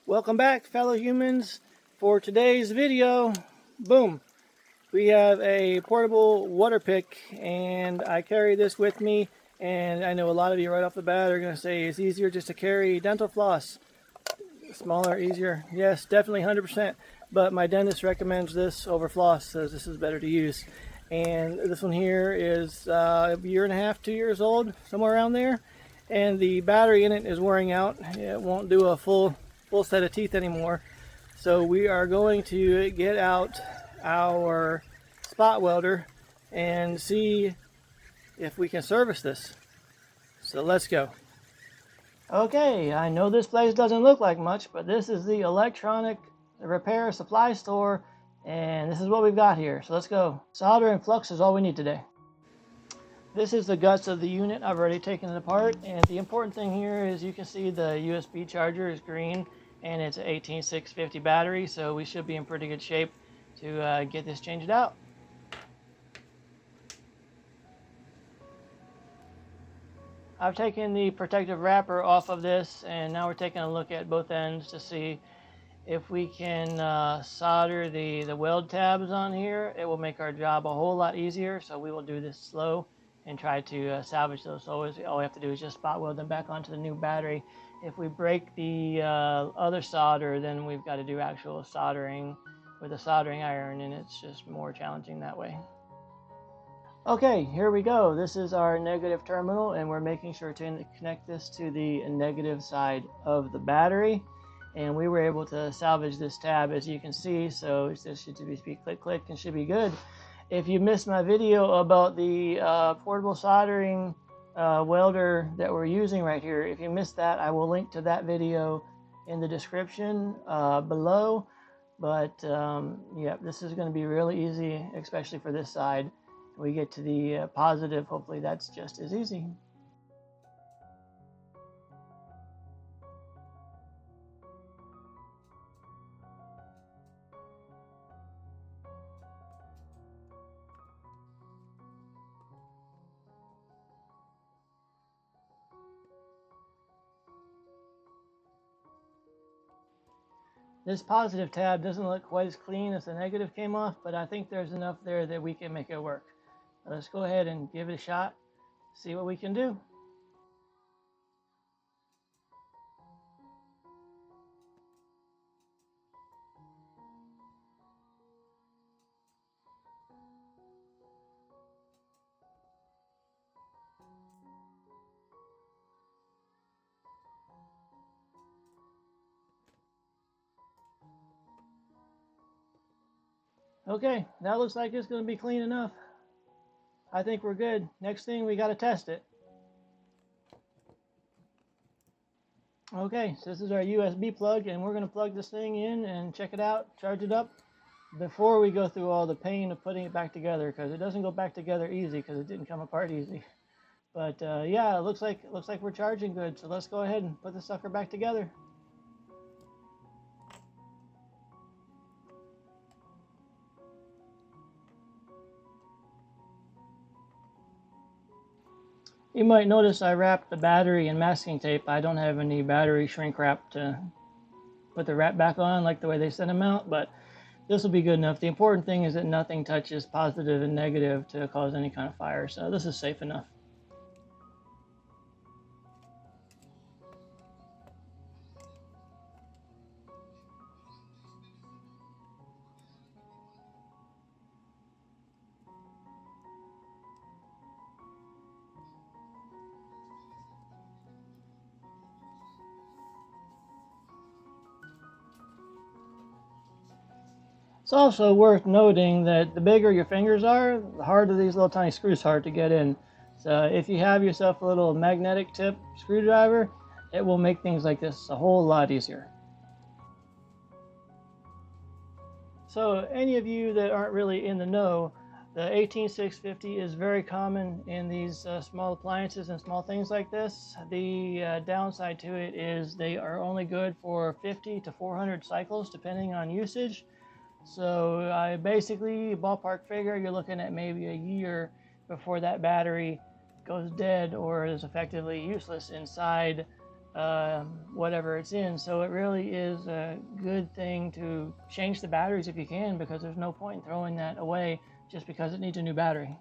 Welcome back, fellow humans. For today's video, boom, we have a portable WaterPik, and I carry this with me. And I know a lot of you right off the bat are going to say it's easier just to carry dental floss. Smaller, easier. Yes, definitely 100%. But my dentist recommends this over floss, says this is better to use. And this one here is a year and a half, 2 years old, somewhere around there. And the battery in it is wearing out. It won't do a full set of teeth anymore. So we are going to get out our spot welder and see if we can service this. So let's go. Okay, I know this place doesn't look like much, but this is the electronic repair supply store, and this is what we've got here. So let's go. Solder and flux is all we need today. This is the guts of the unit. I've already taken it apart, and the important thing here is you can see the USB charger is green, and it's an 18650 battery, so we should be in pretty good shape to get this changed out. I've taken the protective wrapper off of this, and now we're taking a look at both ends to see if we can solder the weld tabs on here. It will make our job a whole lot easier, so we will do this slow and try to salvage those. So all we have to do is just spot weld them back onto the new battery. If we break the other solder, then we've got to do actual soldering with a soldering iron, and it's just more challenging that way. Okay, here we go. This is our negative terminal, and we're making sure to connect this to the negative side of the battery. And we were able to salvage this tab, as you can see, so this should be click click and should be good. If you missed my video about the portable soldering welder that we're using right here, if you missed that, I will link to that video in the description below. But yeah, this is going to be really easy, especially for this side. When we get to the positive, hopefully that's just as easy. This positive tab doesn't look quite as clean as the negative came off, but I think there's enough there that we can make it work. Let's go ahead and give it a shot, see what we can do. Okay, that looks like it's going to be clean enough. I think we're good. Next thing, we got to test it. Okay, so this is our USB plug, and we're going to plug this thing in and check it out, charge it up, before we go through all the pain of putting it back together, because it doesn't go back together easy, because it didn't come apart easy. But yeah, it looks like we're charging good, so let's go ahead and put the sucker back together. You might notice I wrapped the battery in masking tape. I don't have any battery shrink wrap to put the wrap back on like the way they send them out, but this will be good enough. The important thing is that nothing touches positive and negative to cause any kind of fire, so this is safe enough. It's also worth noting that the bigger your fingers are, the harder these little tiny screws are to get in. So if you have yourself a little magnetic tip screwdriver, it will make things like this a whole lot easier. So any of you that aren't really in the know, the 18650 is very common in these small appliances and small things like this. The downside to it is they are only good for 50 to 400 cycles depending on usage. So I basically, ballpark figure, you're looking at maybe a year before that battery goes dead or is effectively useless inside whatever it's in. So it really is a good thing to change the batteries if you can, because there's no point in throwing that away just because it needs a new battery.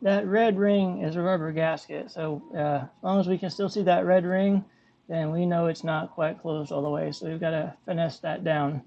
That red ring is a rubber gasket, so as long as we can still see that red ring, then we know it's not quite closed all the way, so we've got to finesse that down.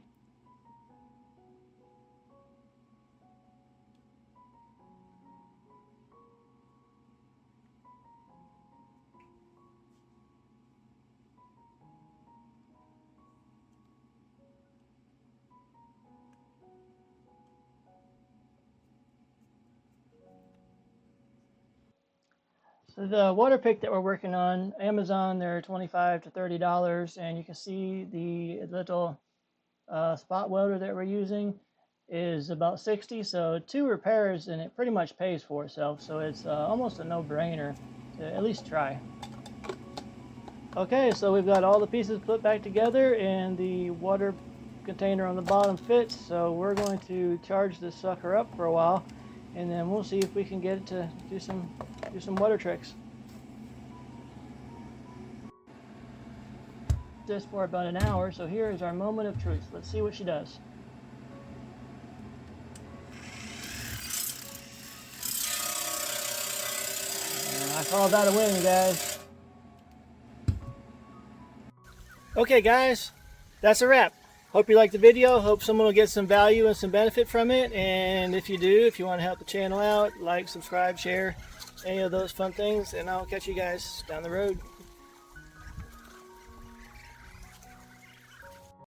So the WaterPik that we're working on, Amazon, they're $25 to $30, and you can see the little spot welder that we're using is about 60. So 2 repairs and it pretty much pays for itself. So it's almost a no-brainer to at least try. Okay, so we've got all the pieces put back together and the water container on the bottom fits. So we're going to charge this sucker up for a while, and then we'll see if we can get it to do some water tricks. This for about an hour, so here is our moment of truth. Let's see what she does. And I call that a win, guys. Okay guys, that's a wrap. Hope you liked the video. Hope someone will get some value and some benefit from it. And if you do, if you want to help the channel out, like, subscribe, share, any of those fun things, and I'll catch you guys down the road.